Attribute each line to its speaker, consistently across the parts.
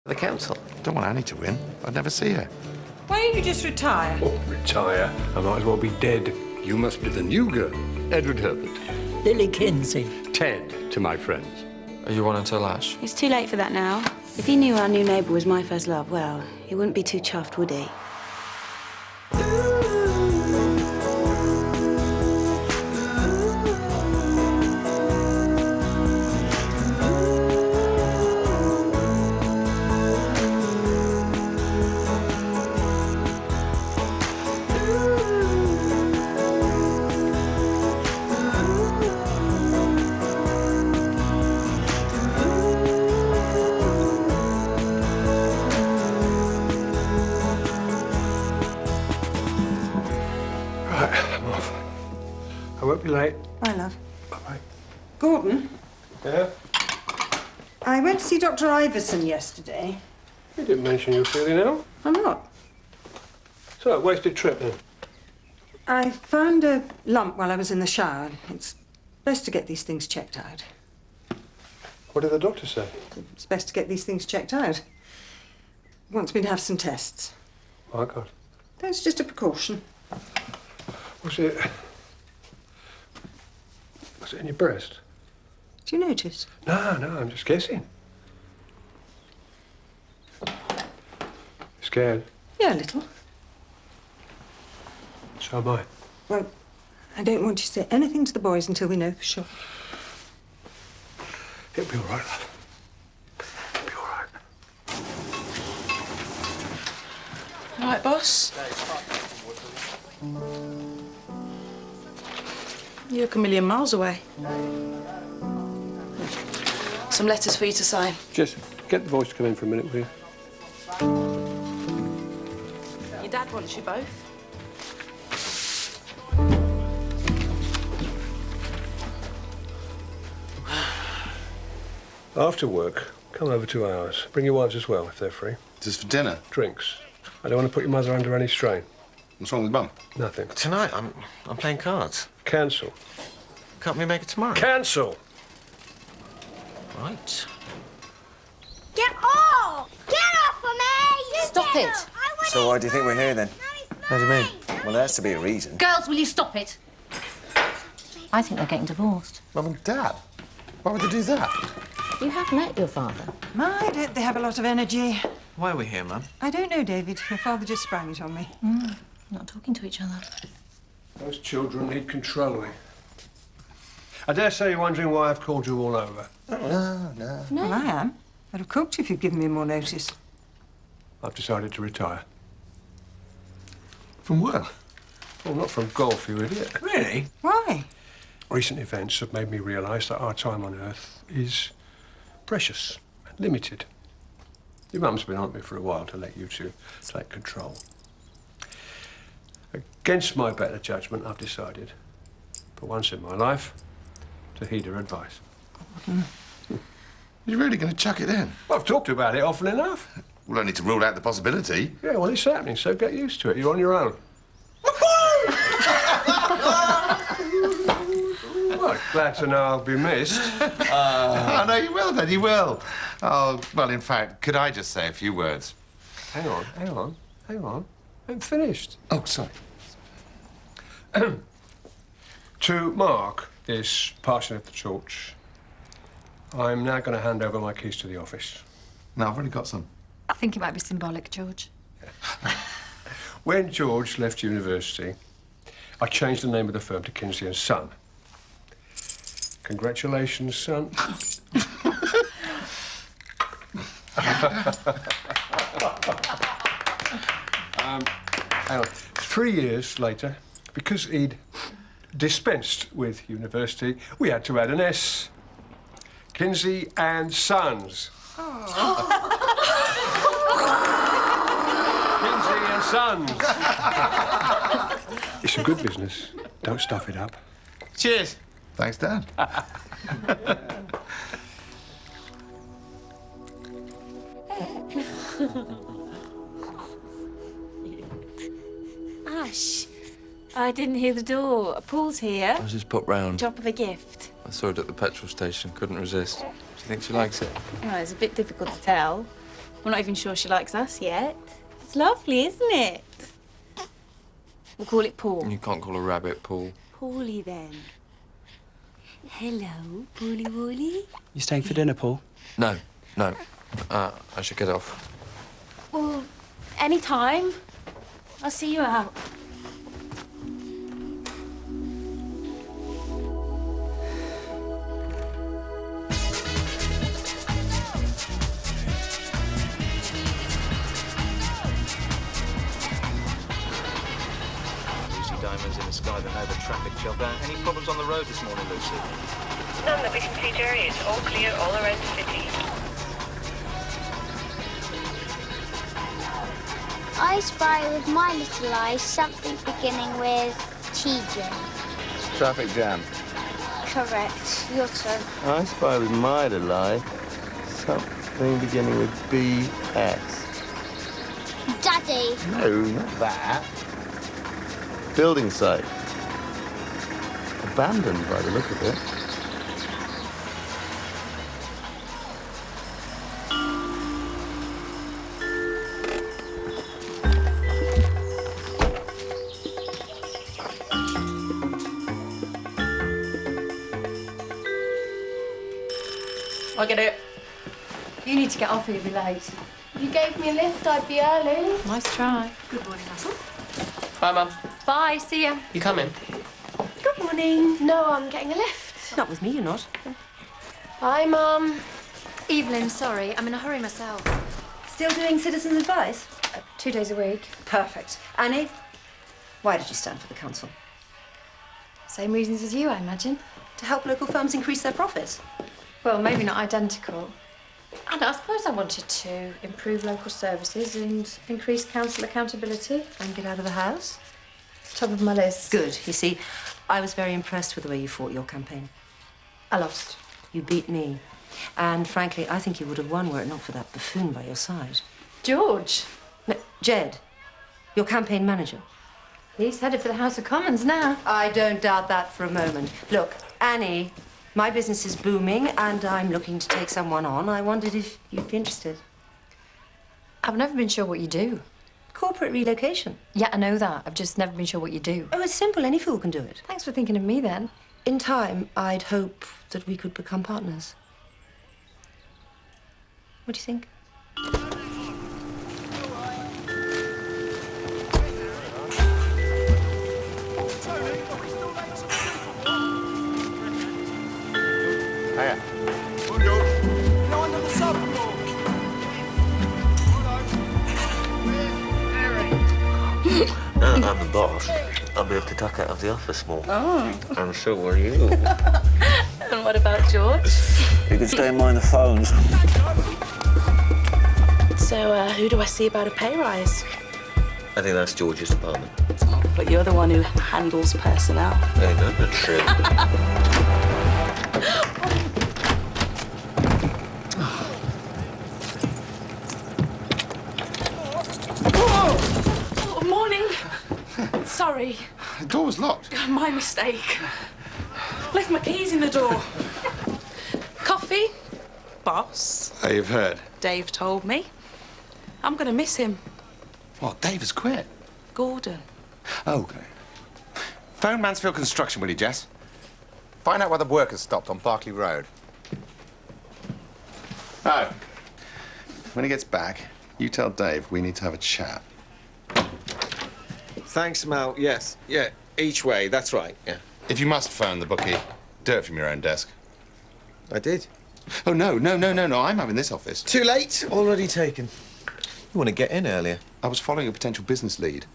Speaker 1: The council.
Speaker 2: Don't want Annie to win. I'd never see her.
Speaker 3: Why don't you just retire?
Speaker 4: Oh, retire? I might as well be dead.
Speaker 5: You must be the new girl. Edward Herbert.
Speaker 6: Lily Kinsey.
Speaker 5: Ted, to my friends.
Speaker 1: Are you on until Ash?
Speaker 7: It's too late for that now. If he knew our new neighbour was my first love, well, he wouldn't be too chuffed, would he?
Speaker 4: I'm off. I won't be late.
Speaker 3: Bye, love.
Speaker 4: Bye-bye.
Speaker 3: Gordon,
Speaker 4: Yeah?
Speaker 3: I went to see Dr. Iverson yesterday.
Speaker 4: You didn't mention you were feeling ill.
Speaker 3: I'm not.
Speaker 4: So, wasted trip then.
Speaker 3: I found a lump while I was in the shower. It's best to get these things checked out.
Speaker 4: What did the doctor say?
Speaker 3: It's best to get these things checked out. He wants me to have some tests.
Speaker 4: My God.
Speaker 3: That's just a precaution.
Speaker 4: Was it in your breast?
Speaker 3: Do you notice?
Speaker 4: No, I'm just guessing. Scared?
Speaker 3: Yeah, a little.
Speaker 4: So am I.
Speaker 3: Well, I don't want you to say anything to the boys until we know for sure.
Speaker 4: It'll be all right, love. It'll be all right.
Speaker 8: All right, boss? You look a million miles away. Some letters for you to sign.
Speaker 4: Just get the boys to come in for a minute, will you?
Speaker 8: Your dad wants you both.
Speaker 4: After work, come over 2 hours. Bring your wives as well, if they're free.
Speaker 2: Just for dinner?
Speaker 4: Drinks. I don't want to put your mother under any strain.
Speaker 2: What's wrong with Mum?
Speaker 4: Nothing.
Speaker 1: Tonight, I'm playing cards.
Speaker 4: Cancel.
Speaker 1: Can't we make it tomorrow?
Speaker 4: Cancel!
Speaker 1: Right.
Speaker 9: Get off! Get off of me!
Speaker 10: Stop it!
Speaker 11: So why do you think we're here then?
Speaker 1: How do you mean?
Speaker 11: Well, there has to be a reason.
Speaker 10: Girls, will you stop it? I think they're getting divorced.
Speaker 2: Mum and Dad? Why would they do that?
Speaker 10: You have met your father.
Speaker 3: My, don't they have a lot of energy?
Speaker 1: Why are we here, Mum?
Speaker 3: I don't know, David. Your father just sprang it on me.
Speaker 10: Not talking to each other.
Speaker 4: Those children need controlling. I dare say you're wondering why I've called you all over.
Speaker 2: No.
Speaker 3: Well, I am. I'd have cooked if you'd given me more notice.
Speaker 4: I've decided to retire.
Speaker 2: From work?
Speaker 4: Well, not from golf, you idiot.
Speaker 1: Really?
Speaker 3: Why?
Speaker 4: Recent events have made me realise that our time on Earth is precious and limited. Your mum's been on me for a while to let you two take control. Against my better judgment, I've decided, for once in my life, to heed her advice.
Speaker 2: You're really going to chuck it in?
Speaker 4: Well, I've talked about it often enough.
Speaker 2: We'll only to rule out the possibility.
Speaker 4: Yeah, well, it's happening, so get used to it. You're on your own. Well, glad to know I'll be missed.
Speaker 2: Oh, no, you will, then, you will. Oh, well, in fact, could I just say a few words?
Speaker 4: Hang on. I haven't finished.
Speaker 2: Oh, sorry.
Speaker 4: To mark this passing of the torch, I'm now going to hand over my keys to the office.
Speaker 2: No, I've already got some.
Speaker 10: I think it might be symbolic, George.
Speaker 4: When George left university, I changed the name of the firm to Kinsey and Son. Congratulations, son. Hang on. 3 years later, because he'd dispensed with university, we had to add an S. Kinsey and Sons. Kinsey and Sons. It's a good business. Don't stuff it up.
Speaker 1: Cheers.
Speaker 2: Thanks, Dad.
Speaker 7: Ash, I didn't hear the door. Paul's here.
Speaker 1: I was just popped round.
Speaker 7: Drop of a gift.
Speaker 1: I saw it at the petrol station. Couldn't resist. Do you think she likes it?
Speaker 7: Oh, it's a bit difficult to tell. I'm not even sure she likes us yet. It's lovely, isn't it? We'll call it Paul.
Speaker 1: You can't call a rabbit Paul.
Speaker 7: Paulie, then. Hello, Paulie Woolie.
Speaker 6: You staying for dinner, Paul?
Speaker 1: No, no. I should get off.
Speaker 7: Well, any time. I'll see you out.
Speaker 12: Diamonds in the sky, the Nova traffic jump down. Any problems on the road this morning, Lucy?
Speaker 13: None that we can see, Jerry. It's all clear all around the city.
Speaker 9: I spy with my little eye something beginning with TJ.
Speaker 11: Traffic jam.
Speaker 9: Correct. Your turn.
Speaker 11: I spy with my little eye something beginning with BS.
Speaker 9: Daddy.
Speaker 11: No, not that. Building site. Abandoned by the look of it.
Speaker 8: I get it.
Speaker 10: You need to get off or you'll be late. You gave me a lift, I'd be early.
Speaker 8: Nice try.
Speaker 10: Good morning, Russell.
Speaker 6: Bye, Mum.
Speaker 10: Bye, see ya.
Speaker 6: You coming?
Speaker 10: Good morning. No, I'm getting a lift.
Speaker 3: Not with me, you're not.
Speaker 10: Bye, Mum. Evelyn, sorry, I'm in a hurry myself.
Speaker 3: Still doing citizens' advice?
Speaker 10: 2 days a week.
Speaker 3: Perfect. Annie, why did you stand for the council?
Speaker 10: Same reasons as you, I imagine.
Speaker 3: To help local firms increase their profits?
Speaker 10: Well, maybe not identical. And I suppose I wanted to improve local services and increase council accountability.
Speaker 3: And get out of the house?
Speaker 10: Top of my list.
Speaker 3: Good. You see, I was very impressed with the way you fought your campaign.
Speaker 10: I lost.
Speaker 3: You beat me. And frankly, I think you would have won were it not for that buffoon by your side.
Speaker 10: George.
Speaker 3: No, Jed, your campaign manager.
Speaker 10: He's headed for the House of Commons now.
Speaker 3: I don't doubt that for a moment. Look, Annie, my business is booming and I'm looking to take someone on. I wondered if you'd be interested.
Speaker 10: I've never been sure what you do.
Speaker 3: Corporate relocation.
Speaker 10: Yeah, I know that. I've just never been sure what you do.
Speaker 3: Oh, it's simple. Any fool can do it.
Speaker 10: Thanks for thinking of me, then.
Speaker 3: In time, I'd hope that we could become partners. What do you think?
Speaker 11: Hiya.
Speaker 14: I'm the boss. I'll be able to tuck out of the office more.
Speaker 8: Oh.
Speaker 14: And so will you.
Speaker 8: And what about George?
Speaker 14: You can stay and mind the phones.
Speaker 8: So, who do I see about a pay rise?
Speaker 14: I think that's George's department.
Speaker 8: Oh, but you're the one who handles personnel.
Speaker 14: Ain't that true?
Speaker 8: Oh, morning. Sorry.
Speaker 2: The door was locked.
Speaker 8: My mistake. Left my keys in the door. Coffee? Boss?
Speaker 2: You've heard.
Speaker 8: Dave told me. I'm gonna miss him.
Speaker 2: What, Dave has quit?
Speaker 8: Gordon.
Speaker 2: Oh, okay. Phone Mansfield Construction, will you, Jess? Find out why the work has stopped on Berkeley Road. Oh. When he gets back, you tell Dave we need to have a chat.
Speaker 11: Thanks, Mal. Yes. Yeah. Each way. That's right. Yeah.
Speaker 2: If you must phone the bookie, do it from your own desk.
Speaker 11: I did.
Speaker 2: Oh, no. I'm having this office.
Speaker 11: Too late. Already taken.
Speaker 14: You want to get in earlier?
Speaker 2: I was following a potential business lead.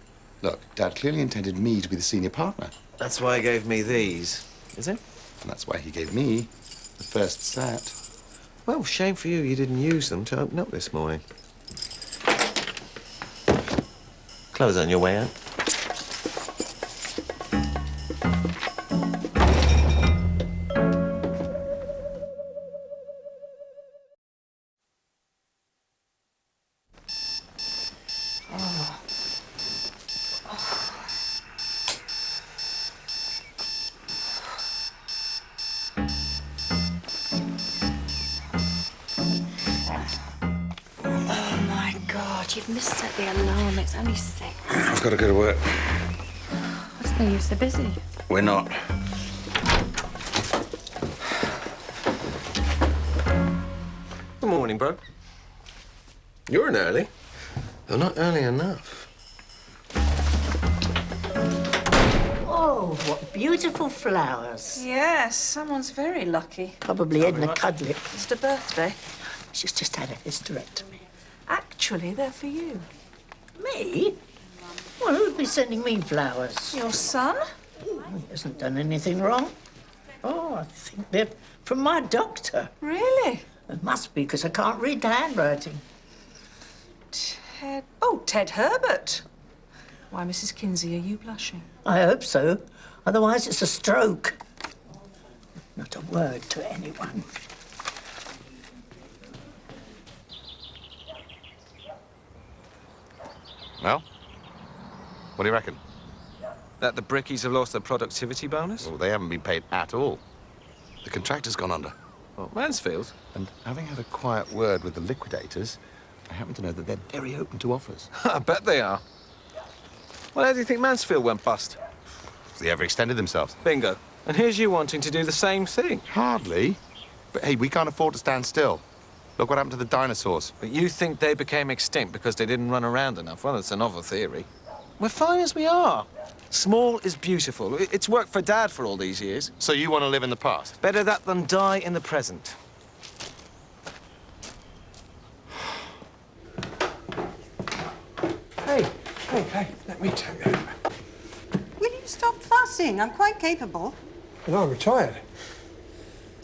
Speaker 2: Look, Dad clearly intended me to be the senior partner.
Speaker 14: That's why he gave me these. Is it?
Speaker 2: And that's why he gave me the first set.
Speaker 14: Well, shame for you didn't use them to open up this morning. Close on your way out.
Speaker 7: God, you've missed at the alarm. It's only 6.
Speaker 2: I've got to go to work.
Speaker 10: I didn't know you were so busy.
Speaker 2: We're not.
Speaker 14: Good morning, bro. You're an early. Though not early enough.
Speaker 15: Oh, what beautiful flowers.
Speaker 8: Yes, someone's very lucky.
Speaker 15: Probably Edna Cudlip.
Speaker 8: It's her birthday.
Speaker 15: She's just had a hysterectomy.
Speaker 8: Actually, they're for you.
Speaker 15: Me? Well, who'd be sending me flowers?
Speaker 8: Your son?
Speaker 15: He hasn't done anything wrong. Oh, I think they're from my doctor.
Speaker 8: Really?
Speaker 15: It must be, because I can't read the handwriting.
Speaker 8: Ted... Oh, Ted Herbert. Why, Mrs. Kinsey, are you blushing?
Speaker 15: I hope so. Otherwise, it's a stroke. Not a word to anyone.
Speaker 2: Well, what do you reckon?
Speaker 12: That the brickies have lost their productivity bonus?
Speaker 2: Well, they haven't been paid at all. The contractor's gone under.
Speaker 12: Well, Mansfield?
Speaker 2: And having had a quiet word with the liquidators, I happen to know that they're very open to offers.
Speaker 12: I bet they are. Well, how do you think Mansfield went bust?
Speaker 2: They overextended themselves.
Speaker 12: Bingo. And here's you wanting to do the same thing.
Speaker 2: Hardly. But hey, we can't afford to stand still. Look what happened to the dinosaurs.
Speaker 12: But you think they became extinct because they didn't run around enough? Well, it's a novel theory. We're fine as we are. Small is beautiful. It's worked for Dad for all these years.
Speaker 2: So you want to live in the past?
Speaker 12: Better that than die in the present.
Speaker 4: Hey, let me tell you.
Speaker 16: Will you stop fussing? I'm quite capable.
Speaker 4: And I'm retired.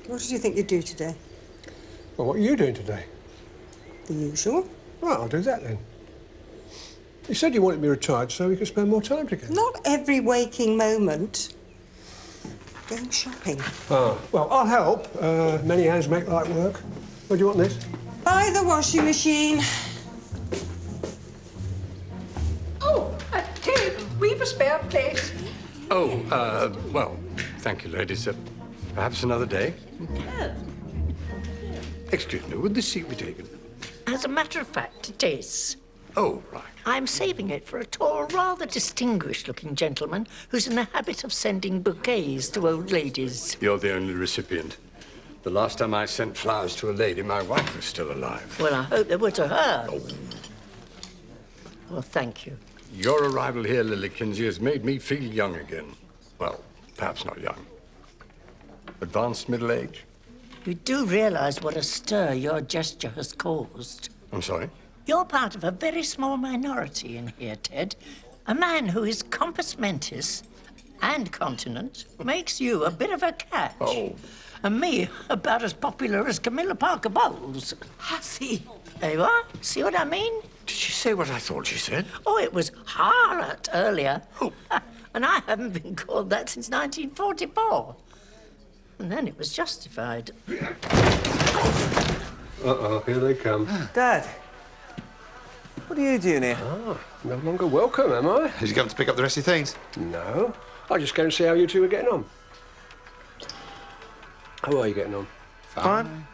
Speaker 16: What did you think you'd do today?
Speaker 4: Well, what are you doing today?
Speaker 16: The usual.
Speaker 4: Right, I'll do that then. You said you wanted me retired so we could spend more time together.
Speaker 16: Not every waking moment. Going shopping.
Speaker 4: Oh, well, I'll help. Many hands make light work. Where do you want this?
Speaker 16: Buy the washing machine.
Speaker 15: Oh, Ted, we've a spare place.
Speaker 5: Oh, well, thank you, ladies. Perhaps another day?
Speaker 15: No.
Speaker 5: Excuse me, would this seat be taken?
Speaker 15: As a matter of fact, it is.
Speaker 5: Oh, right.
Speaker 15: I'm saving it for a tall, rather distinguished-looking gentleman who's in the habit of sending bouquets to old ladies.
Speaker 5: You're the only recipient. The last time I sent flowers to a lady, my wife was still alive.
Speaker 15: Well, I hope they were to her. Oh. Well, thank you.
Speaker 5: Your arrival here, Lily Kinsey, has made me feel young again. Well, perhaps not young. Advanced middle age?
Speaker 15: You do realize what a stir your gesture has caused.
Speaker 5: I'm sorry?
Speaker 15: You're part of a very small minority in here, Ted. A man who is compos mentis and continent makes you a bit of a catch.
Speaker 5: Oh.
Speaker 15: And me about as popular as Camilla Parker Bowles. Hussy. There you are. See what I mean?
Speaker 5: Did she say what I thought she said?
Speaker 15: Oh, it was harlot earlier.
Speaker 5: Oh.
Speaker 15: And I haven't been called that since 1944. And then it was justified.
Speaker 4: Uh-oh, here they come.
Speaker 12: Dad, what are you doing here?
Speaker 4: Ah, no longer welcome, am I?
Speaker 2: Did you come to pick up the rest of your things?
Speaker 4: No. I'll just go and see how you two are getting on. How are you getting on?
Speaker 12: Fine.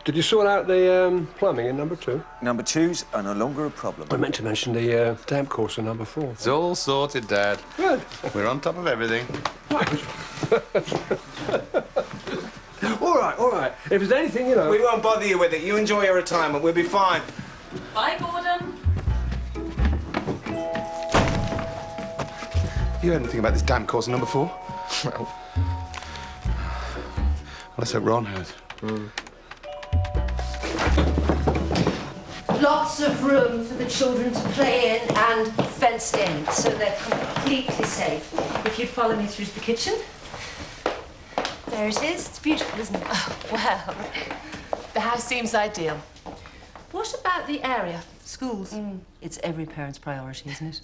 Speaker 4: Did you sort out the plumbing in number 2?
Speaker 12: Number 2s are no longer a problem.
Speaker 4: I meant to mention the damp course in number 4.
Speaker 2: It's all sorted, Dad.
Speaker 4: Good.
Speaker 2: We're on top of everything.
Speaker 4: All right. If there's anything, you know...
Speaker 12: We won't bother you with it. You enjoy your retirement. We'll be fine.
Speaker 8: Bye, Gordon.
Speaker 2: You heard anything about this damn course in number 4? Well, let's hope Ron has.
Speaker 3: Lots of room for the children to play in and fenced in, so they're completely safe. If you'd follow me through to the kitchen. There it is. It's beautiful, isn't it?
Speaker 8: Oh, well, the house seems ideal. What about the area? Schools?
Speaker 3: It's every parent's priority, isn't it?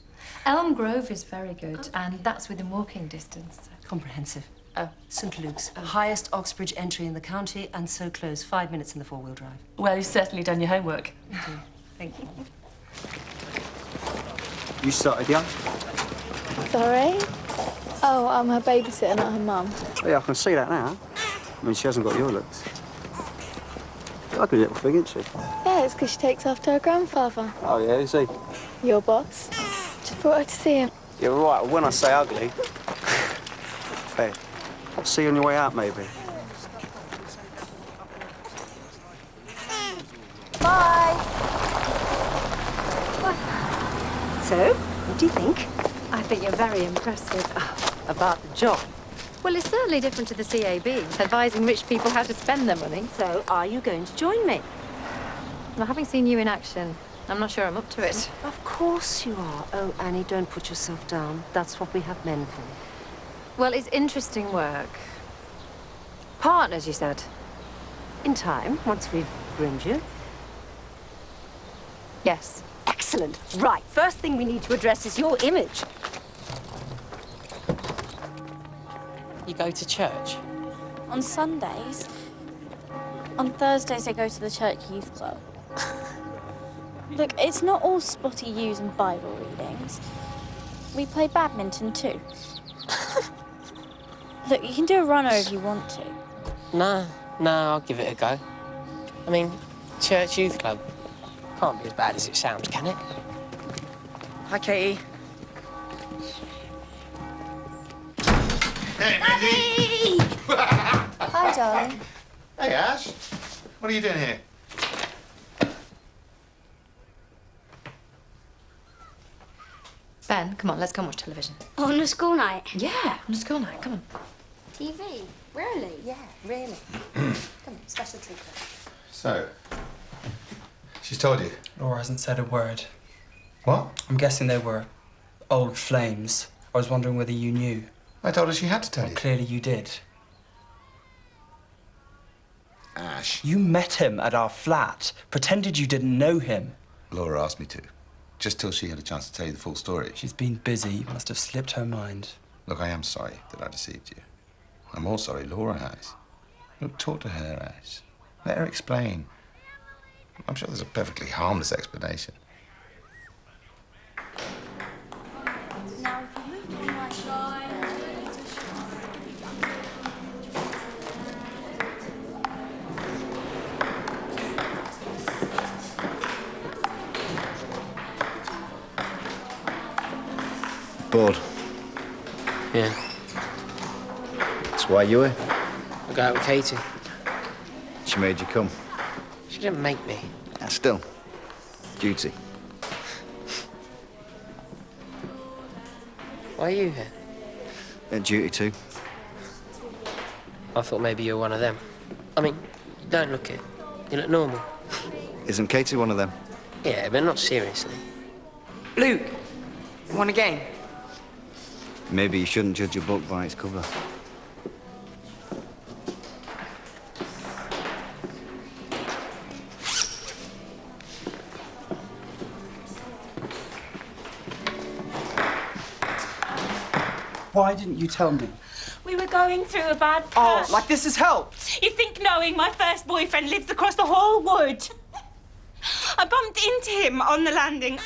Speaker 10: Elm Grove is very good, and that's within walking distance.
Speaker 3: Comprehensive.
Speaker 10: Oh.
Speaker 3: St. Luke's. Highest Oxbridge entry in the county, and so close. 5 minutes in the 4-wheel drive.
Speaker 10: Well, you've certainly done your homework.
Speaker 3: Thank you.
Speaker 6: You started young?
Speaker 17: Sorry? Oh, I'm her babysitter, not her mum.
Speaker 6: Oh, yeah, I can see that now. I mean, she hasn't got your looks. Ugly little thing, isn't she?
Speaker 17: Yeah, it's because she takes after her grandfather.
Speaker 6: Oh, yeah, is he?
Speaker 17: Your boss. Just brought her to see him.
Speaker 6: You're right. When I say ugly... Hey, I'll see you on your way out, maybe.
Speaker 3: Bye. So, what do you think?
Speaker 10: I think you're very impressive.
Speaker 3: About the job.
Speaker 10: Well, it's certainly different to the CAB, advising rich people how to spend their money.
Speaker 3: So, are you going to join me?
Speaker 10: Well, having seen you in action, I'm not sure I'm up to it.
Speaker 3: Of course you are. Oh, Annie, don't put yourself down. That's what we have men for.
Speaker 10: Well, it's interesting work. Partners, you said?
Speaker 3: In time, once we've groomed you.
Speaker 10: Yes.
Speaker 3: Excellent. Right, first thing we need to address is your image.
Speaker 18: You go to church?
Speaker 17: On Sundays. On Thursdays, I go to the church youth club. Look, it's not all spotty views and Bible readings. We play badminton, too. Look, you can do a runner if you want to.
Speaker 18: No, I'll give it a go. I mean, church youth club can't be as bad as it sounds, can it? Hi, Katie.
Speaker 2: Hey, Mindy!
Speaker 17: Hi, darling.
Speaker 2: Hey, Ash. What are you doing here?
Speaker 10: Ben, come on, let's go and watch television.
Speaker 9: On a school night?
Speaker 10: Yeah, on a school night, come on.
Speaker 9: TV? Really?
Speaker 10: Yeah, really. Come on, special treatment.
Speaker 2: So, she's told you?
Speaker 19: Laura hasn't said a word.
Speaker 2: What?
Speaker 19: I'm guessing they were old flames. I was wondering whether you knew.
Speaker 2: I told her she had to tell
Speaker 19: Well,
Speaker 2: you.
Speaker 19: clearly you did.
Speaker 2: Ash.
Speaker 19: You met him at our flat, pretended you didn't know him.
Speaker 2: Laura asked me to, just till she had a chance to tell you the full story.
Speaker 19: She's been busy, must have slipped her mind.
Speaker 2: Look, I am sorry that I deceived you. I'm more sorry Laura has. Look, talk to her, Ash. Let her explain. I'm sure there's a perfectly harmless explanation.
Speaker 17: Now, if you move to the right side...
Speaker 11: Bored.
Speaker 18: Yeah.
Speaker 11: That's why you're here.
Speaker 18: I go out with Katie.
Speaker 11: She made you come.
Speaker 18: She didn't make me.
Speaker 11: Still. Duty.
Speaker 18: Why are you here?
Speaker 11: Duty too.
Speaker 18: I thought maybe you were one of them. I mean, you don't look it. You look normal.
Speaker 11: Isn't Katie one of them?
Speaker 18: Yeah, but not seriously.
Speaker 20: Luke, want a game?
Speaker 11: Maybe you shouldn't judge a book by its cover.
Speaker 19: Why didn't you tell me?
Speaker 8: We were going through a bad
Speaker 19: Oh,
Speaker 8: patch.
Speaker 19: like this has helped.
Speaker 8: You think knowing my first boyfriend lives across the whole wood? I bumped into him on the landing.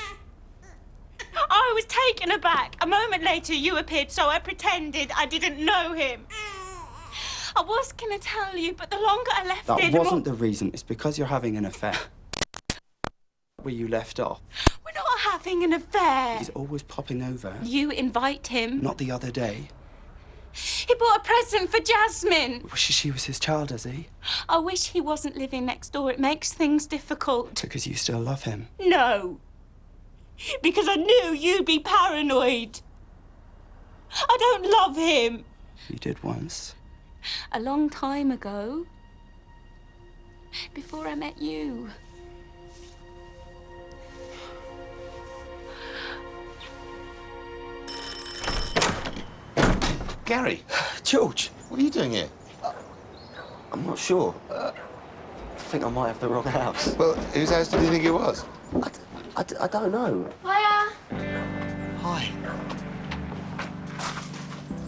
Speaker 8: I was taken aback. A moment later, you appeared, so I pretended I didn't know him. I was going to tell you, but the longer I left
Speaker 19: That
Speaker 8: it...
Speaker 19: wasn't the reason. It's because you're having an affair. Where you left off.
Speaker 8: We're not having an affair.
Speaker 19: He's always popping over.
Speaker 8: You invite him.
Speaker 19: Not the other day.
Speaker 8: He bought a present for Jasmine.
Speaker 19: Wishes she was his child, does he?
Speaker 8: I wish he wasn't living next door. It makes things difficult.
Speaker 19: Because you still love him.
Speaker 8: No. Because I knew you'd be paranoid. I don't love him.
Speaker 19: You did once.
Speaker 8: A long time ago. Before I met you.
Speaker 2: Gary.
Speaker 19: George.
Speaker 2: What are you doing here?
Speaker 6: I'm not sure. I think I might have the wrong house.
Speaker 2: Well, whose house did you think it was?
Speaker 6: I don't know.
Speaker 17: Hiya.
Speaker 6: Hi.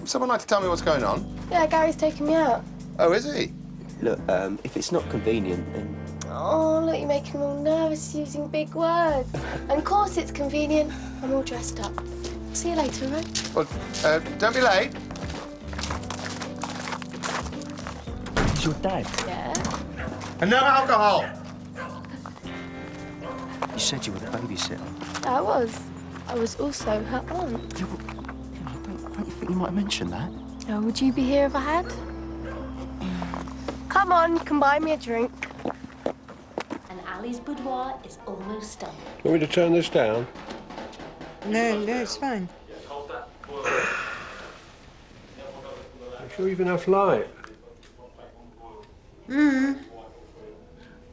Speaker 2: Someone like to tell me what's going on?
Speaker 17: Yeah, Gary's taking me out.
Speaker 2: Oh, is he?
Speaker 6: Look, if it's not convenient, then...
Speaker 17: Oh, look, you're making me all nervous using big words. And of course it's convenient. I'm all dressed up. See you later, right?
Speaker 2: Well, don't be late.
Speaker 6: It's your dad?
Speaker 17: Yeah.
Speaker 2: And no alcohol.
Speaker 19: You said you were the babysitter.
Speaker 17: I was. I was also her aunt.
Speaker 19: Yeah, well, don't you think you might have mentioned that?
Speaker 17: Oh, would you be here if I had? Come on, you can buy me a drink.
Speaker 21: And Ali's boudoir is almost done.
Speaker 4: Want me to turn this down?
Speaker 16: No, it's fine.
Speaker 4: I'm sure you've enough light. Don't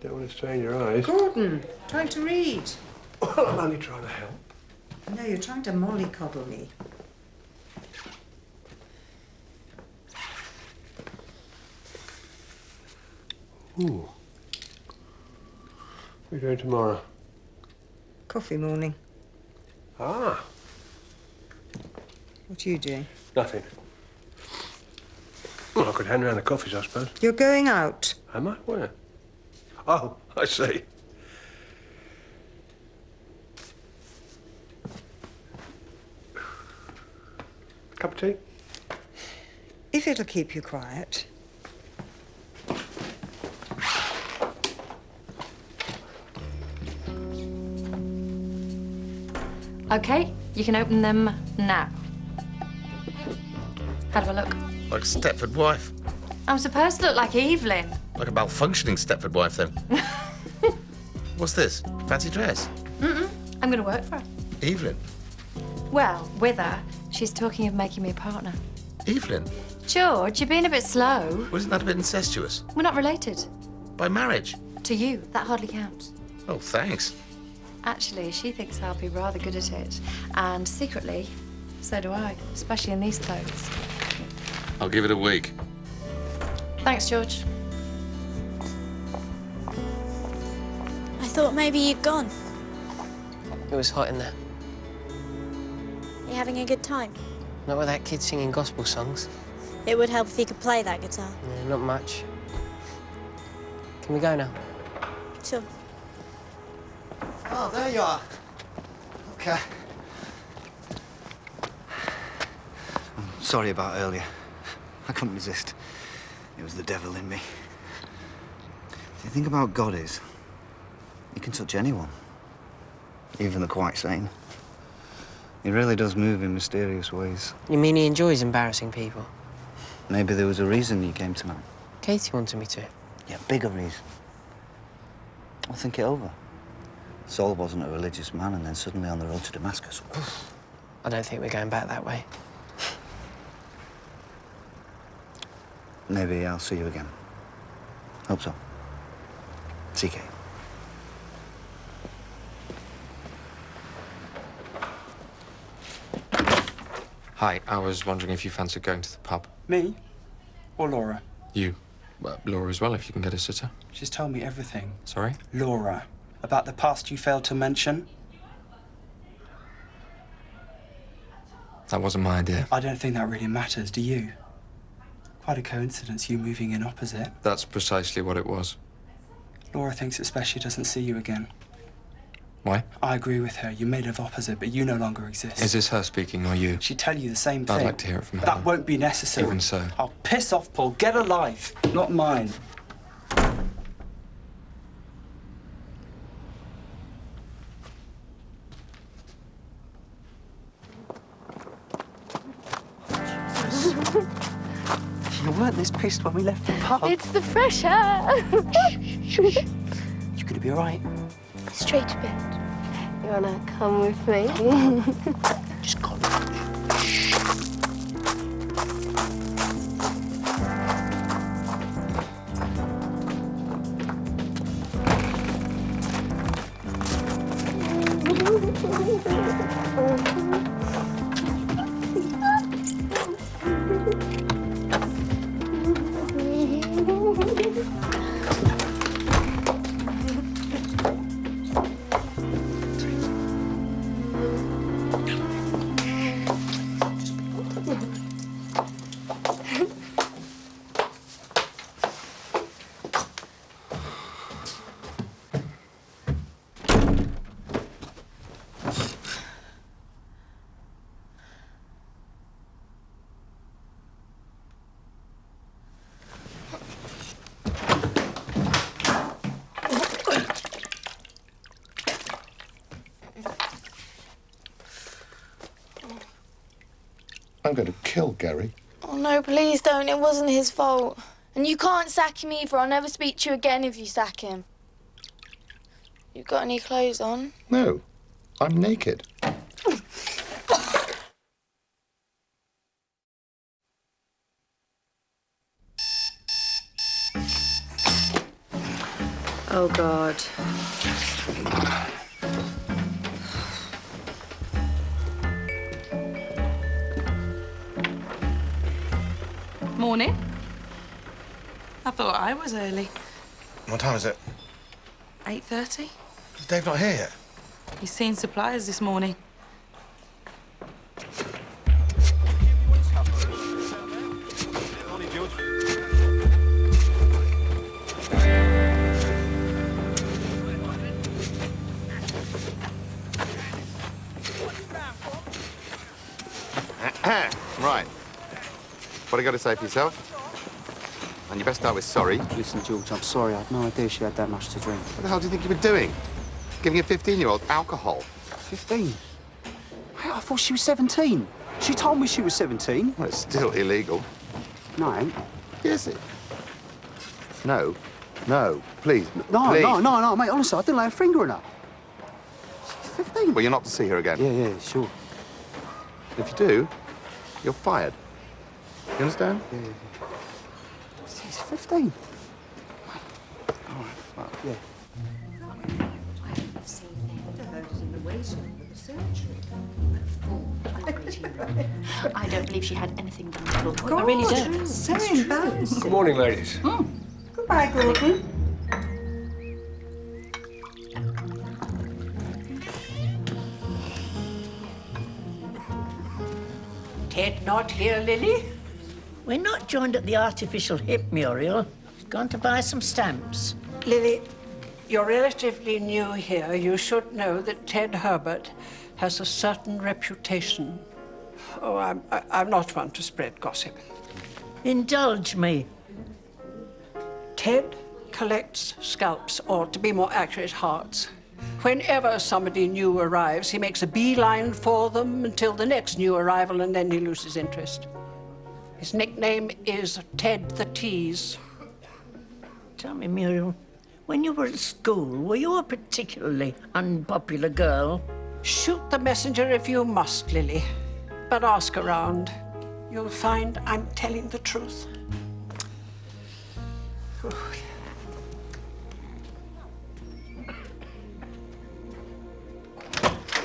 Speaker 4: want to strain your eyes.
Speaker 16: Gordon, trying to read.
Speaker 4: Well, I'm only trying to help.
Speaker 16: No, you're trying to mollycoddle me.
Speaker 4: Ooh. What are you doing tomorrow?
Speaker 16: Coffee morning.
Speaker 4: Ah.
Speaker 16: What are you doing?
Speaker 4: Nothing. Well, I could hand around the coffees, I suppose.
Speaker 16: You're going out.
Speaker 4: Am I? Where? Oh, I see. Cup of tea?
Speaker 16: If it'll keep you quiet.
Speaker 10: OK, you can open them now. Have a look.
Speaker 2: Like Stepford wife.
Speaker 10: I'm supposed to look like Evelyn.
Speaker 2: Like a malfunctioning Stepford wife, then. What's this? Fancy dress?
Speaker 10: I'm going to work for her.
Speaker 2: Evelyn?
Speaker 10: Well, with her, she's talking of making me a partner.
Speaker 2: Evelyn?
Speaker 10: George, you're being a bit slow.
Speaker 2: Wasn't that a bit incestuous?
Speaker 10: We're not related.
Speaker 2: By marriage?
Speaker 10: To you, that hardly counts.
Speaker 2: Oh, thanks.
Speaker 10: Actually, she thinks I'll be rather good at it. And secretly, so do I, especially in these clothes.
Speaker 2: I'll give it a week.
Speaker 10: Thanks, George.
Speaker 17: I thought maybe you'd gone.
Speaker 18: It was hot in there.
Speaker 17: You having a good time?
Speaker 18: Not with that kid singing gospel songs.
Speaker 17: It would help if you could play that guitar.
Speaker 18: Yeah, not much. Can we go now?
Speaker 17: Sure.
Speaker 6: Oh, there you are. Okay. I'm sorry about earlier. I couldn't resist. It was the devil in me. The thing about God is, he can touch anyone. Even the quite sane. He really does move in mysterious ways.
Speaker 18: You mean he enjoys embarrassing people?
Speaker 6: Maybe there was a reason you came tonight.
Speaker 18: Katie wanted me to.
Speaker 6: Yeah, bigger reason. I'll think it over. Saul wasn't a religious man, and then suddenly on the road to Damascus.
Speaker 18: I don't think we're going back that way.
Speaker 6: Maybe I'll see you again. Hope so. CK.
Speaker 1: Hi, I was wondering if you fancied going to the pub.
Speaker 19: Me? Or Laura?
Speaker 1: You. Well, Laura as well, if you can get a sitter.
Speaker 19: She's told me everything.
Speaker 1: Sorry?
Speaker 19: Laura. About the past you failed to mention.
Speaker 1: That wasn't my idea.
Speaker 19: I don't think that really matters, do you? Quite a coincidence, you moving in opposite.
Speaker 1: That's precisely what it was.
Speaker 19: Laura thinks it's best she doesn't see you again.
Speaker 1: Why?
Speaker 19: I agree with her. You made of opposite, but you no longer exist.
Speaker 1: Is this her speaking or you?
Speaker 19: She'd tell you the same thing.
Speaker 1: I'd like to hear it from her.
Speaker 19: That won't be necessary.
Speaker 1: Even so.
Speaker 19: I'll piss off, Paul. Get a life, not mine. You weren't this pissed when we left the pub.
Speaker 17: It's the fresh air.
Speaker 19: You gonna be all right?
Speaker 17: Straight to bed. You wanna come with me?
Speaker 19: Just go.
Speaker 2: I'm going to kill Gary.
Speaker 13: Oh, no, please don't. It wasn't his fault. And you can't sack him either. I'll never speak to you again if you sack him. You got any clothes on?
Speaker 2: No, I'm naked.
Speaker 3: Oh, God.
Speaker 22: Morning. I thought I was early.
Speaker 2: What time is it?
Speaker 22: 8:30.
Speaker 2: Is Dave not here yet?
Speaker 22: He's seen suppliers this morning.
Speaker 2: Right. What do you got to say for yourself? And you best start with sorry.
Speaker 19: Listen, George, I'm sorry. I had no idea she had that much to drink.
Speaker 2: What the hell do you think you were doing? Giving a 15-year-old alcohol?
Speaker 19: 15? Hey, I thought she was 17. She told me she was 17.
Speaker 2: Well, it's still illegal.
Speaker 19: No, it ain't.
Speaker 2: Yes, it. No. No. Please.
Speaker 19: No,
Speaker 2: please.
Speaker 19: no, mate. Honestly, I didn't lay a finger in her. She's 15.
Speaker 2: Well, you're not to see her again.
Speaker 19: Yeah, sure.
Speaker 2: If you do, you're fired. You understand?
Speaker 19: Yeah. She's 15. All right, well, yeah.
Speaker 21: I don't believe she had anything done at all. I really don't.
Speaker 16: So embarrassing.
Speaker 4: Good morning, ladies.
Speaker 16: Goodbye, Gordon.
Speaker 15: Ted not here, Lily? We're not joined at the artificial hip, Muriel. She's gone to buy some stamps.
Speaker 16: Lily, you're relatively new here. You should know that Ted Herbert has a certain reputation. Oh, I'm not one to spread gossip.
Speaker 15: Indulge me.
Speaker 16: Ted collects scalps, or to be more accurate, hearts. Whenever somebody new arrives, he makes a beeline for them until the next new arrival, and then he loses interest. His nickname is Ted the Tease.
Speaker 15: Tell me, Muriel, when you were at school, were you a particularly unpopular girl?
Speaker 16: Shoot the messenger if you must, Lily. But ask around. You'll find I'm telling the truth.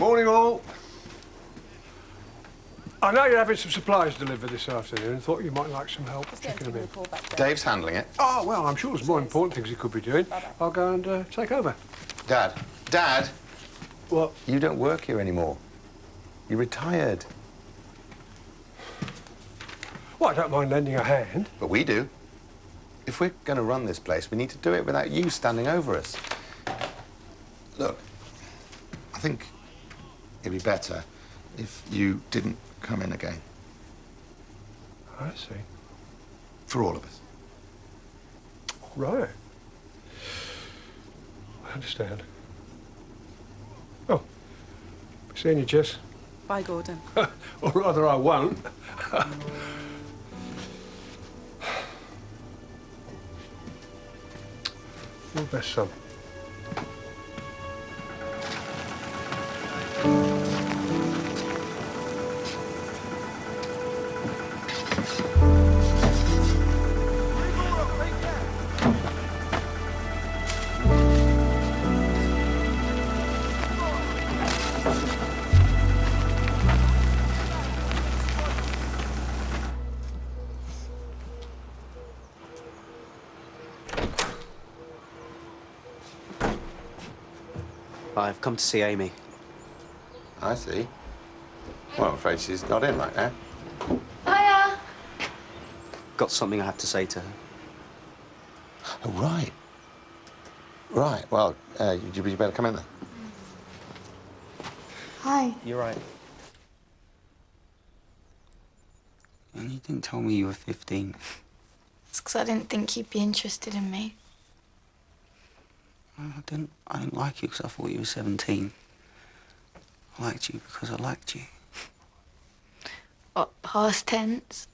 Speaker 4: Morning, all. I know you're having some supplies delivered this afternoon and thought you might like some help checking them in.
Speaker 2: Dave's handling it.
Speaker 4: Oh, well, I'm sure there's more important things he could be doing. I'll go and take over.
Speaker 2: Dad. Dad!
Speaker 4: What?
Speaker 2: You don't work here anymore. You're retired.
Speaker 4: Well, I don't mind lending a hand.
Speaker 2: But we do. If we're going to run this place, we need to do it without you standing over us. Look, I think it'd be better if you didn't come in again.
Speaker 4: I see.
Speaker 2: For all of us.
Speaker 4: Right. I understand. Oh, be seeing you, Jess.
Speaker 22: Bye, Gordon.
Speaker 4: Or rather, I won't. Your best son.
Speaker 19: I've come to see Amy.
Speaker 2: I see. Well, I'm afraid she's not in right now.
Speaker 13: Hiya.
Speaker 19: Got something I have to say to her.
Speaker 2: Oh, right. Right, well, you better come in then.
Speaker 13: Hi.
Speaker 19: You're right. And you didn't tell me you were 15.
Speaker 13: It's because I didn't think you'd be interested in me.
Speaker 19: I didn't like you because I thought you were 17. I liked you because I liked you.
Speaker 13: What, past tense?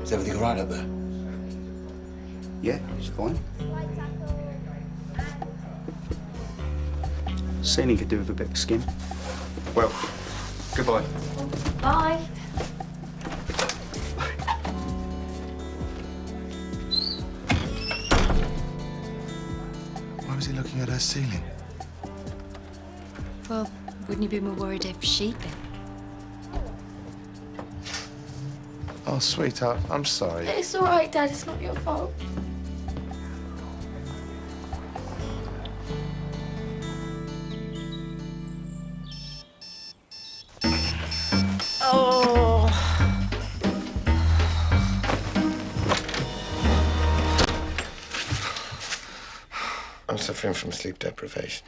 Speaker 2: Is everything all right up there?
Speaker 19: Yeah, it's fine. Ceiling could do with a bit of skin. Well, goodbye.
Speaker 10: Bye.
Speaker 2: Why was he looking at her ceiling?
Speaker 21: Well, wouldn't you be more worried if she'd been?
Speaker 2: Oh, sweetheart, I'm sorry.
Speaker 13: It's all right, Dad. It's not your fault.
Speaker 8: Oh.
Speaker 2: I'm suffering from sleep deprivation.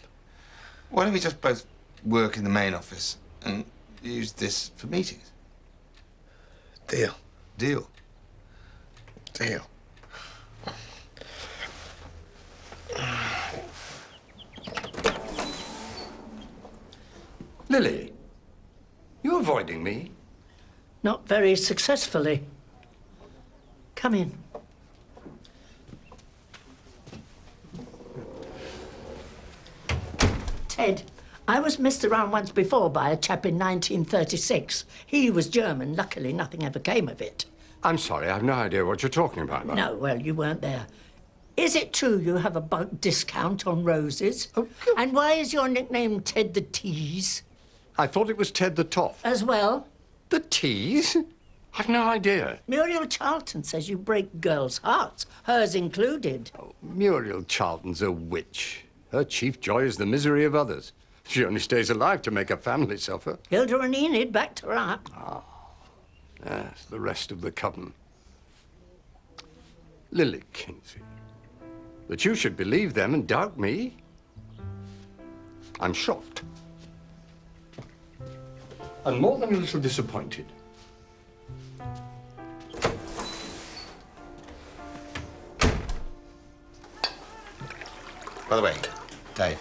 Speaker 2: Why don't we just both work in the main office and use this for meetings? Deal. Deal. Deal.
Speaker 5: Lily, you avoiding me?
Speaker 15: Not very successfully. Come in. Ted, I was messed around once before by a chap in 1936. He was German. Luckily, nothing ever came of it.
Speaker 5: I'm sorry, I've no idea what you're talking about. Love.
Speaker 15: No, well, you weren't there. Is it true you have a bulk discount on roses? Oh, and why is your nickname Ted the Tease?
Speaker 5: I thought it was Ted the Toff.
Speaker 15: As well?
Speaker 5: The Tease? I've no idea.
Speaker 15: Muriel Charlton says you break girls' hearts, hers included.
Speaker 5: Oh, Muriel Charlton's a witch. Her chief joy is the misery of others. She only stays alive to make her family suffer.
Speaker 15: Hilda and Enid backed her up.
Speaker 5: Ah, yes, the rest of the coven. Lily Kinsey, that you should believe them and doubt me? I'm shocked. And more than a little disappointed.
Speaker 2: By the way, Dave,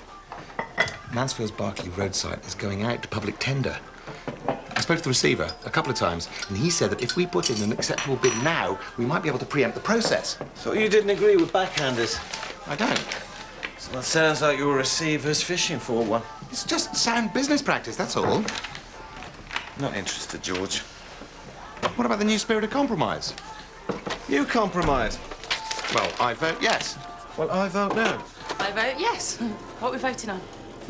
Speaker 2: Mansfield's Berkeley road site is going out to public tender. I spoke to the receiver a couple of times, and he said that if we put in an acceptable bid now, we might be able to preempt the process.
Speaker 6: Thought you didn't agree with backhanders.
Speaker 2: I don't.
Speaker 6: So that sounds like your receiver's fishing for one.
Speaker 2: It's just sound business practice, that's all.
Speaker 6: Not interested, George.
Speaker 2: What about the new spirit of compromise?
Speaker 6: You compromise.
Speaker 2: Well, I vote yes.
Speaker 6: Well, I vote no.
Speaker 22: I vote yes. What are we voting on?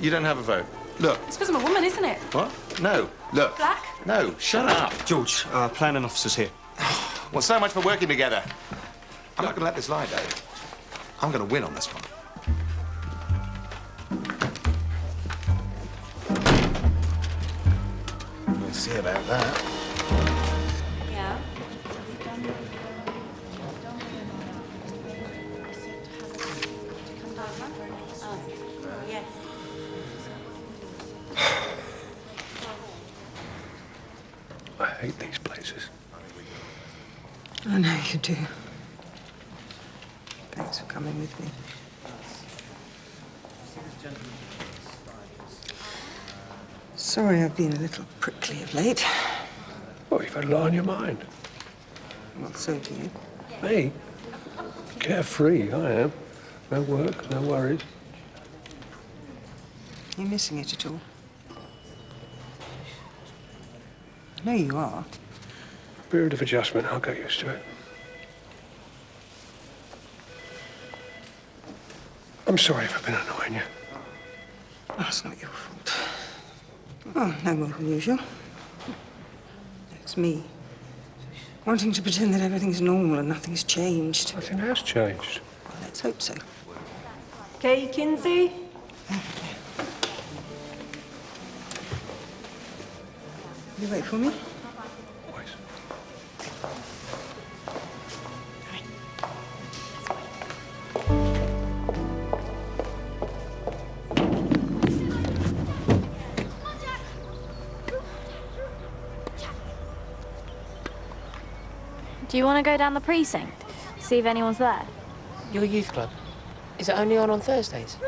Speaker 2: You don't have a vote. Look.
Speaker 22: It's because I'm a woman, isn't it?
Speaker 2: What? No. Look.
Speaker 22: Black?
Speaker 2: No. Shut up.
Speaker 19: George, planning officer's here.
Speaker 2: Well, so much for working together. I'm not going to let this lie, Dave. I'm going to win on this one.
Speaker 6: We'll see about that.
Speaker 17: Yeah.
Speaker 4: I hate these places.
Speaker 7: I know you do. Thanks for coming with me. Sorry I've been a little prickly of late.
Speaker 4: Well, you've had a lot on your mind.
Speaker 7: Well, so do you.
Speaker 4: Me? Carefree, I am. No work, no worries.
Speaker 7: You missing it at all? I know you are.
Speaker 4: Period of adjustment, I'll get used to it. I'm sorry if I've been annoying you.
Speaker 7: Oh, it's not your fault. Oh, no more than usual. It's me. Wanting to pretend that everything's normal and nothing's changed.
Speaker 4: Nothing has changed.
Speaker 7: Well, let's hope so.
Speaker 14: Kay Kinsey?
Speaker 7: You wait for me?
Speaker 17: Do you want to go down the precinct? See if anyone's there?
Speaker 18: Your youth club? Is it only on Thursdays?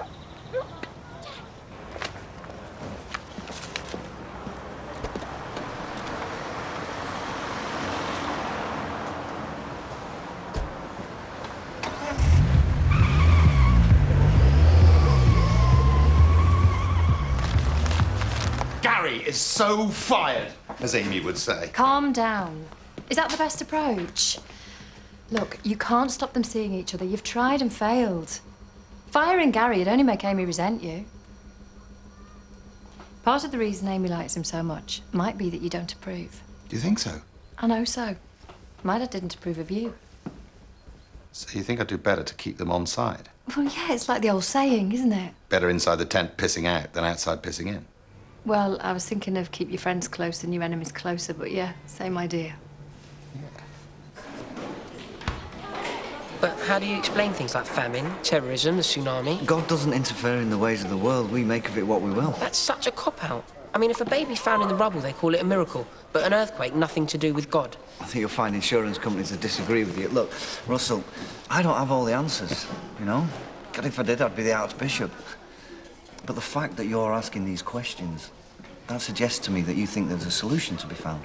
Speaker 2: Gary is so fired, as Amy would say.
Speaker 10: Calm down. Is that the best approach? Look, you can't stop them seeing each other. You've tried and failed. Firing Gary would only make Amy resent you. Part of the reason Amy likes him so much might be that you don't approve.
Speaker 2: Do you think so?
Speaker 10: I know so. My dad didn't approve of you.
Speaker 2: So you think I'd do better to keep them on side?
Speaker 10: Well, yeah, it's like the old saying, isn't it?
Speaker 2: Better inside the tent pissing out than outside pissing in.
Speaker 10: Well, I was thinking of keep your friends close and your enemies closer, but yeah, same idea.
Speaker 18: But how do you explain things like famine, terrorism, the tsunami?
Speaker 6: God doesn't interfere in the ways of the world. We make of it what we will.
Speaker 18: That's such a cop-out. I mean, if a baby's found in the rubble, they call it a miracle. But an earthquake, nothing to do with God.
Speaker 6: I think you'll find insurance companies that disagree with you. Look, Russell, I don't have all the answers, you know? God, if I did, I'd be the Archbishop. But the fact that you're asking these questions, that suggests to me that you think there's a solution to be found.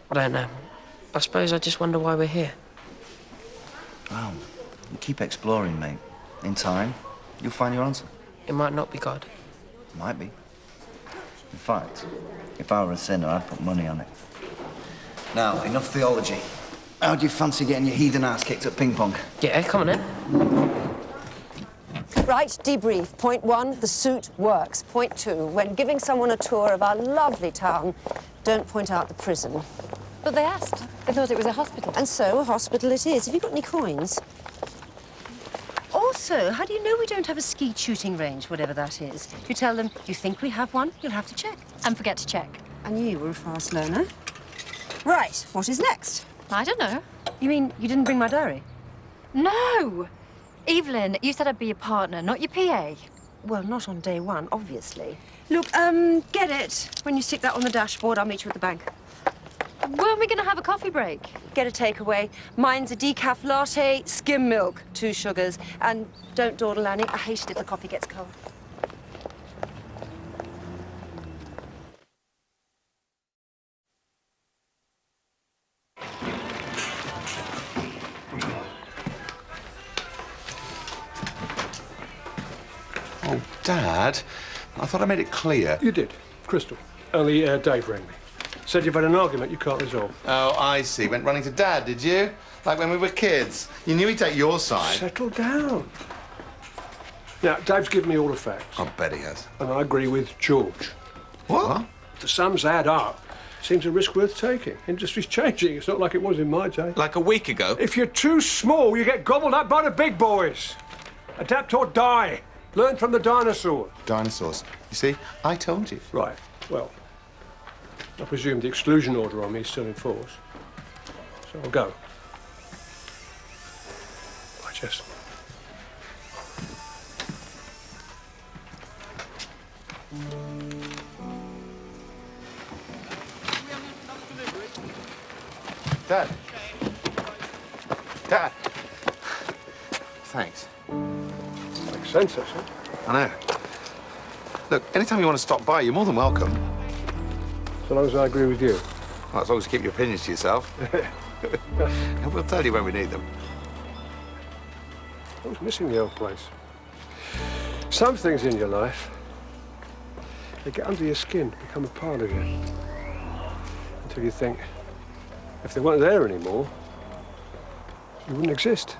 Speaker 18: I don't know. I suppose I just wonder why we're here.
Speaker 6: Well, you keep exploring, mate. In time, you'll find your answer.
Speaker 18: It might not be God.
Speaker 6: It might be. In fact, if I were a sinner, I'd put money on it. Now, enough theology. How do you fancy getting your heathen ass kicked at ping pong?
Speaker 18: Yeah, come on then.
Speaker 9: Right, debrief. Point 1, the suit works. Point 2, when giving someone a tour of our lovely town, don't point out the prison.
Speaker 10: But they asked. They thought it was a hospital.
Speaker 9: And so, a hospital it is. Have you got any coins? Also, how do you know we don't have a skeet shooting range, whatever that is? You tell them, you think we have one, you'll have to check.
Speaker 10: And forget to check.
Speaker 9: I knew you were a fast learner. Right, what is next?
Speaker 10: I don't know.
Speaker 9: You mean you didn't bring my diary?
Speaker 10: No! Evelyn, you said I'd be your partner, not your PA.
Speaker 9: Well, not on day 1, obviously. Look, get it. When you stick that on the dashboard, I'll meet you at the bank.
Speaker 10: Weren't we going to have a coffee break?
Speaker 9: Get a takeaway. Mine's a decaf latte, skim milk, 2 sugars. And don't dawdle, Annie. I hate it if the coffee gets cold.
Speaker 2: Oh, Dad, I thought I made it clear.
Speaker 4: You did, Crystal. Only Dave rang me. Said you've had an argument you can't resolve.
Speaker 2: Oh, I see. Went running to Dad, did you? Like when we were kids. You knew he'd take your side.
Speaker 4: Settle down. Now, Dave's given me all the facts.
Speaker 2: I bet he has.
Speaker 4: And I agree with George.
Speaker 2: What?
Speaker 4: If the sums add up, seems a risk worth taking. Industry's changing. It's not like it was in my day.
Speaker 1: Like a week ago?
Speaker 4: If you're too small, you get gobbled up by the big boys. Adapt or die. Learn from the dinosaurs.
Speaker 2: Dinosaurs. You see, I told you.
Speaker 4: Right. Well, I presume the exclusion order on me is still in force. So I'll go. Bye, Jess.
Speaker 2: Dad. Dad. Thanks.
Speaker 4: Makes sense, actually.
Speaker 2: I know. Look, anytime you want to stop by, you're more than welcome.
Speaker 4: So long as I agree with you.
Speaker 2: Well, as long as you keep your opinions to yourself. And we'll tell you when we need them.
Speaker 4: I was missing the old place. Some things in your life, they get under your skin, become a part of you. Until you think, if they weren't there anymore, you wouldn't exist.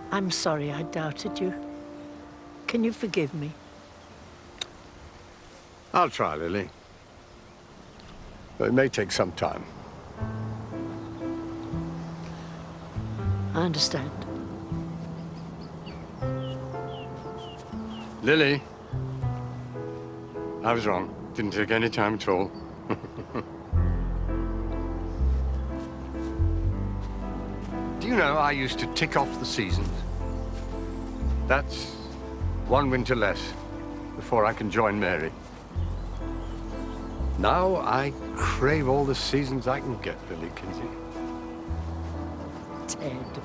Speaker 15: I'm sorry I doubted you. Can you forgive me?
Speaker 5: I'll try, Lily. But it may take some time.
Speaker 15: I understand.
Speaker 5: Lily, I was wrong. Didn't take any time at all. Do you know, I used to tick off the seasons. That's one winter less before I can join Mary. Now I crave all the seasons I can get, Lily Kinsey.
Speaker 15: Ted.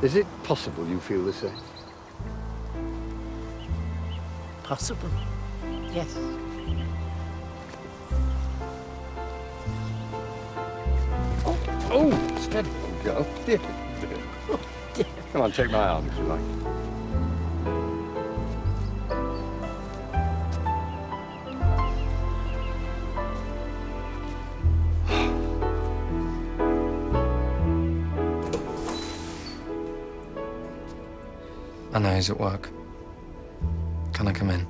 Speaker 5: Is it possible you feel the same?
Speaker 15: Possible. Yes.
Speaker 5: Oh, steady, old girl. Dear, dear. Oh, dear. Come on, take my arm if you like.
Speaker 1: I know he's at work. Can I come in?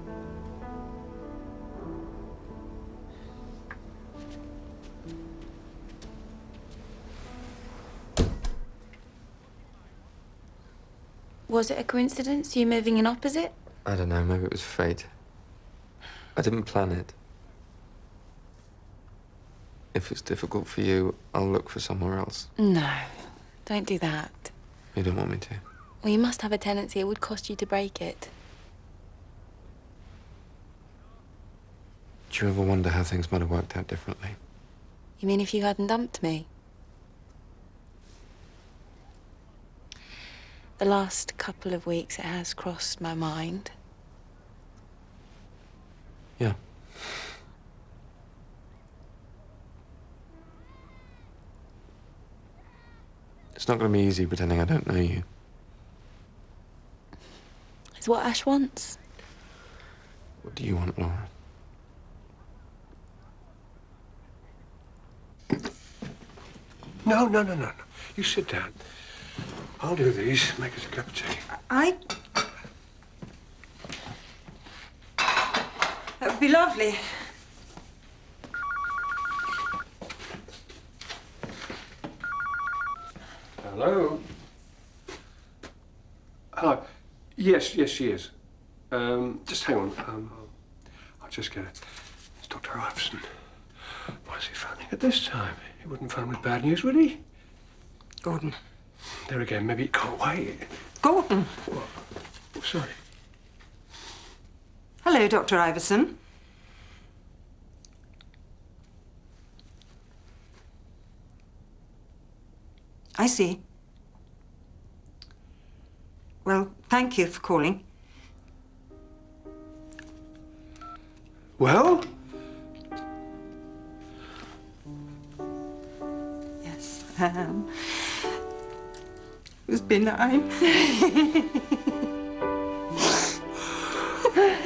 Speaker 21: Was it a coincidence, you moving in opposite?
Speaker 1: I don't know, maybe it was fate. I didn't plan it. If it's difficult for you, I'll look for somewhere else.
Speaker 21: No, don't do that.
Speaker 1: You don't want me to?
Speaker 21: Well, you must have a tenancy. It would cost you to break it.
Speaker 1: Do you ever wonder how things might have worked out differently?
Speaker 21: You mean if you hadn't dumped me? The last couple of weeks, it has crossed my mind.
Speaker 1: Yeah. It's not going to be easy pretending I don't know you.
Speaker 21: It's what Ash wants.
Speaker 1: What do you want, Laura?
Speaker 4: No, no, no, no, no. You sit down. I'll do these. Make us a cup of tea.
Speaker 7: That would be lovely.
Speaker 4: Hello? Hello. Yes, yes, she is. Just hang on. I'll just get it. It's Dr. Iverson. Why is he phoning at this time? He wouldn't phone with bad news, would he?
Speaker 7: Gordon.
Speaker 4: There again, maybe it can't wait.
Speaker 7: Gordon.
Speaker 4: What? Oh, sorry.
Speaker 7: Hello, Dr. Iverson. I see. Well, thank you for calling.
Speaker 4: Well?
Speaker 7: Yes, I am. It was benign.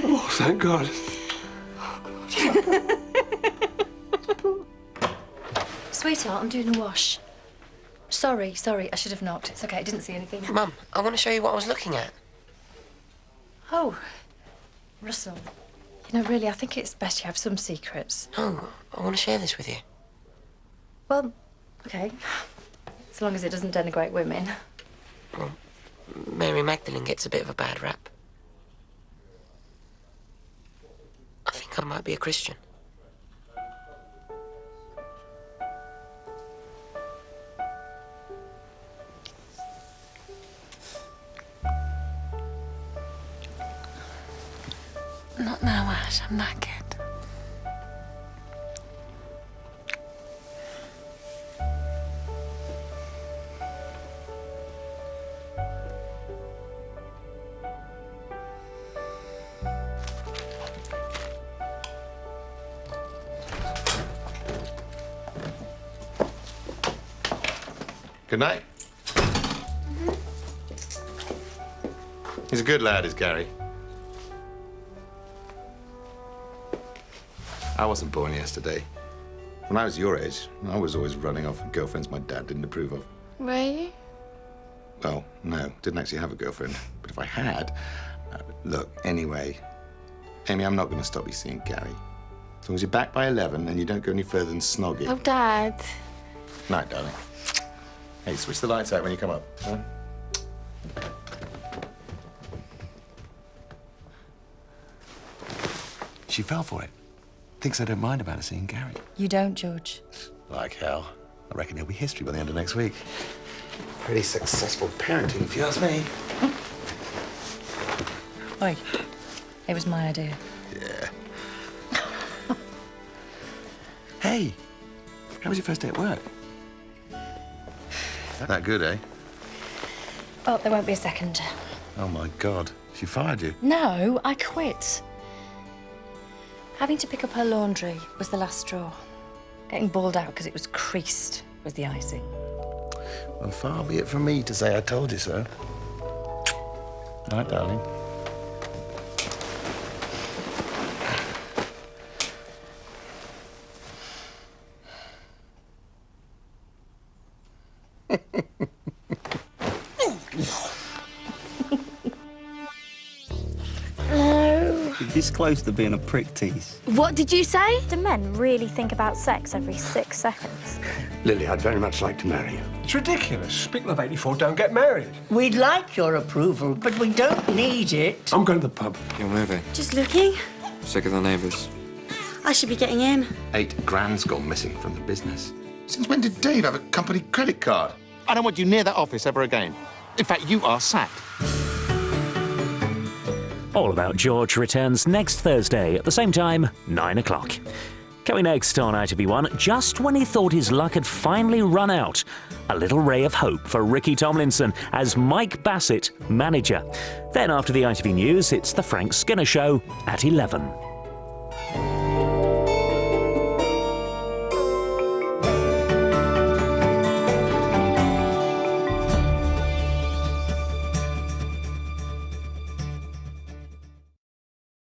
Speaker 4: Oh, thank God.
Speaker 10: Sweetheart, I'm doing a wash. Sorry, I should have knocked. It's okay, I didn't see anything.
Speaker 18: Mum, I want to show you what I was looking at.
Speaker 10: Oh, Russell. You know, really, I think it's best you have some secrets.
Speaker 18: No, I want to share this with you.
Speaker 10: Well, okay. As long as it doesn't denigrate women.
Speaker 18: Well, Mary Magdalene gets a bit of a bad rap. I think I might be a Christian.
Speaker 21: Not now, Ash. I'm knackered.
Speaker 2: Good night. He's a good lad, is Gary. I wasn't born yesterday. When I was your age, I was always running off with girlfriends my dad didn't approve of.
Speaker 13: Were you?
Speaker 2: Well, no, didn't actually have a girlfriend. But if I had, look, anyway, Amy, I'm not going to stop you seeing Gary. As long as you're back by 11 and you don't go any further than snogging.
Speaker 13: Oh, Dad.
Speaker 2: Night, darling. Hey, switch the lights out when you come up. Huh? She fell for it. thinks I don't mind about her seeing Gary.
Speaker 10: You don't, George.
Speaker 2: Like hell. I reckon he'll be history by the end of next week. Pretty successful parenting, if you ask me.
Speaker 10: Oi, it was my idea.
Speaker 2: Yeah. Hey, how was your first day at work? That good, eh?
Speaker 10: Oh, there won't be a second.
Speaker 2: Oh, my God. She fired you?
Speaker 10: No, I quit. Having to pick up her laundry was the last straw. Getting bawled out because it was creased was the icing.
Speaker 2: Well, far be it from me to say I told you so. Night, darling.
Speaker 17: No.
Speaker 19: You're this close to being a prick tease.
Speaker 17: What did you say? Do men really think about sex every 6 seconds?
Speaker 5: Lily, I'd very much like to marry you.
Speaker 4: It's ridiculous. People of 84 don't get married.
Speaker 15: We'd like your approval, but we don't need it.
Speaker 4: I'm going to the pub.
Speaker 1: You're moving.
Speaker 12: Just looking.
Speaker 1: Sick of the neighbours.
Speaker 12: I should be getting in.
Speaker 2: $8 grand's gone missing from the business. Since when did Dave have a company credit card?
Speaker 20: I don't want you near that office ever again. In fact, you are sacked.
Speaker 23: All About George returns next Thursday at the same time, 9 o'clock. Coming next on ITV1, just when he thought his luck had finally run out, a little ray of hope for Ricky Tomlinson as Mike Bassett, manager. Then after the ITV News, it's The Frank Skinner Show at 11.